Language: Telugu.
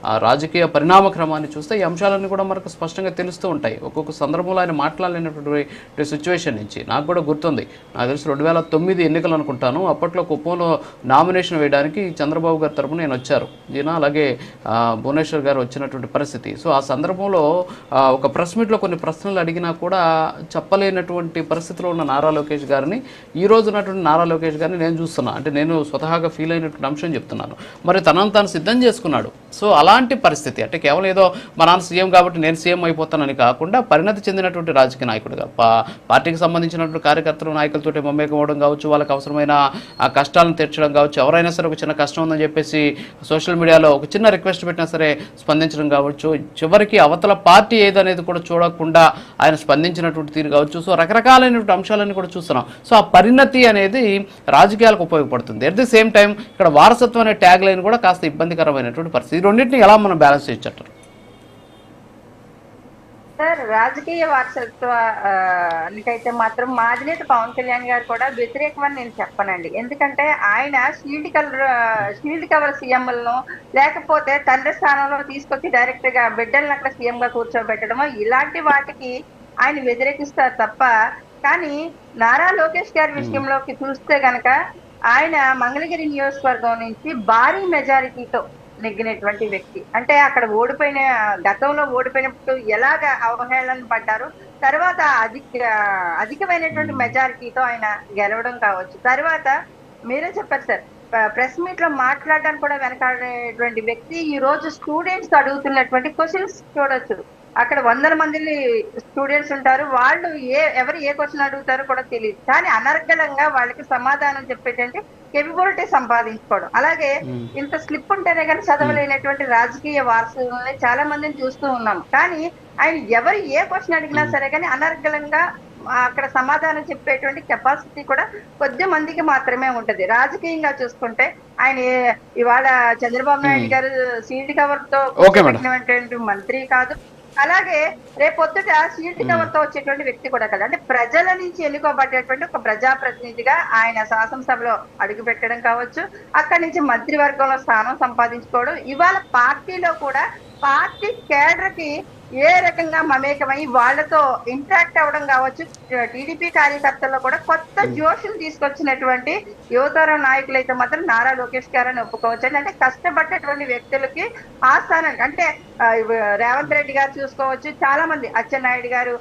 ఆ రాజకీయ పరిణామ క్రమాన్ని చూస్తే ఈ అంశాలన్నీ కూడా మనకు స్పష్టంగా తెలుస్తూ ఉంటాయి. ఒక్కొక్క సందర్భంలో ఆయన మాట్లాడలేనటువంటి సిచ్యువేషన్ నుంచి నాకు కూడా గుర్తుంది. నాకు తెలిసి 2009 ఎన్నికలు అనుకుంటాను. అప్పట్లో కుప్పంలో నామినేషన్ వేయడానికి చంద్రబాబు గారి తరపున నేను వచ్చారు. ఈయన అలాగే భువనేశ్వర్ గారు వచ్చినటువంటి పరిస్థితి. సో ఆ సందర్భంలో ఒక ప్రెస్ మీట్లో కొన్ని ప్రశ్నలు అడిగినా కూడా చెప్పలేనటువంటి పరిస్థితిలో ఉన్న నారా లోకేష్ గారిని, ఈ రోజు ఉన్నటువంటి నారా లోకేష్ గారిని నేను చూస్తున్నా. అంటే నేను స్వతహాగా ఫీల్ అయినటువంటి అంశం చెప్తున్నాను. మరి తనను తాను సిద్ధం చేసుకున్నాడు. సో అలాంటి పరిస్థితి అంటే కేవలం ఏదో మా నాన్న సీఎం కాబట్టి నేను సీఎం అయిపోతానని కాకుండా పరిణతి చెందినటువంటి రాజకీయ నాయకుడిగా పార్టీకి సంబంధించినటువంటి కార్యకర్తలు నాయకులతో మమేకం అవ్వడం కావచ్చు, వాళ్ళకి అవసరమైన ఆ కష్టాలను తీర్చడం కావచ్చు, ఎవరైనా సరే ఒక చిన్న కష్టం ఉందని చెప్పేసి సోషల్ మీడియాలో ఒక చిన్న రిక్వెస్ట్ పెట్టినా సరే స్పందించడం కావచ్చు, చివరికి అవతల పార్టీ ఏదనేది కూడా చూడకుండా ఆయన స్పందించినటువంటి తీరు కావచ్చు. సో రకరకాలైనటువంటి అంశాలన్నీ కూడా చూస్తున్నాం. సో ఆ పరిణతి అనేది రాజకీయాలకు ఉపయోగపడుతుంది. ఎట్ ది సేమ్ టైం ఇక్కడ వారసత్వం అనే ట్యాగ్ లైన్ కూడా కాస్త ఇబ్బందికరమైనటువంటి పరిస్థితి. ఈ రెండింటిని ఎలా మనం బ్యాలెన్స్ చేయొచ్చంటారు? సార్, రాజకీయ వారసత్వానికైతే మాత్రం మా అధినేత పవన్ కళ్యాణ్ గారు కూడా వ్యతిరేకమని నేను చెప్పనండి. ఎందుకంటే ఆయన షీల్డ్ కవర్ సీఎంలను లేకపోతే తండ్రి స్థానంలో తీసుకొచ్చి డైరెక్ట్ గా బిడ్డలను అక్కడ సీఎం గా కూర్చోబెట్టడము ఇలాంటి వాటికి ఆయన వ్యతిరేకిస్తారు తప్ప, కానీ నారా లోకేష్ గారి విషయంలోకి చూస్తే గనక ఆయన మంగళగిరి నియోజకవర్గం నుంచి భారీ మెజారిటీతో నెగ్గినటువంటి వ్యక్తి. అంటే అక్కడ గతంలో ఓడిపోయినప్పుడు ఎలాగ అవహేళన పడ్డారు, తర్వాత అధికమైనటువంటి మెజారిటీతో ఆయన గెలవడం కావచ్చు. తర్వాత మీరే చెప్పారు సార్, ప్రెస్ మీట్ లో మాట్లాడడానికి కూడా వెనకాడేటువంటి వ్యక్తి ఈ రోజు స్టూడెంట్స్ అడుగుతున్నటువంటి క్వశ్చన్స్ చూడొచ్చు. అక్కడ వందల మంది స్టూడెంట్స్ ఉంటారు, వాళ్ళు ఎవరు ఏ క్వశ్చన్ అడుగుతారో కూడా తెలియదు, కానీ అనర్గళంగా వాళ్ళకి సమాధానం చెప్పేటంటే కెపబిలిటీ సంపాదించుకోవడం. అలాగే ఇంత స్లిప్ ఉంటేనే కానీ చదవలేనటువంటి రాజకీయ వారసులని చాలా మందిని చూస్తూ ఉన్నాం. కానీ ఆయన ఎవరు ఏ క్వశ్చన్ అడిగినా సరే కానీ అనర్గళంగా అక్కడ సమాధానం చెప్పేటువంటి కెపాసిటీ కూడా కొద్ది మందికి మాత్రమే ఉంటది. రాజకీయంగా చూసుకుంటే ఆయన ఇవాళ చంద్రబాబు నాయుడు గారు సీల్డ్ కవర్ తో మంత్రి కాదు, అలాగే రేపొద్దుట సీల్డ్ కవర్ తో వచ్చేటువంటి వ్యక్తి కూడా కదా. అంటే ప్రజల నుంచి ఎన్నుకోబడేటువంటి ఒక ప్రజాప్రతినిధిగా ఆయన శాసనసభలో అడుగు పెట్టడం కావచ్చు, అక్కడి నుంచి మంత్రివర్గంలో స్థానం సంపాదించుకోవడం, ఇవాళ పార్టీలో కూడా పార్టీ కేడర్ కి ఏ రకంగా మమేకమై వాళ్లతో ఇంటరాక్ట్ అవ్వడం కావచ్చు. టీడీపీ కార్యకర్తల్లో కూడా కొత్త జోషులు తీసుకొచ్చినటువంటి యువతరం నాయకులు అయితే మాత్రం నారా లోకేష్ గారని ఒప్పుకోవచ్చు. అంటే కష్టపడ్డటువంటి వ్యక్తులకి ఆ స్థానం అంటే రేవంత్ రెడ్డి గారు చూసుకోవచ్చు, చాలా మంది అచ్చెన్నాయుడు గారు,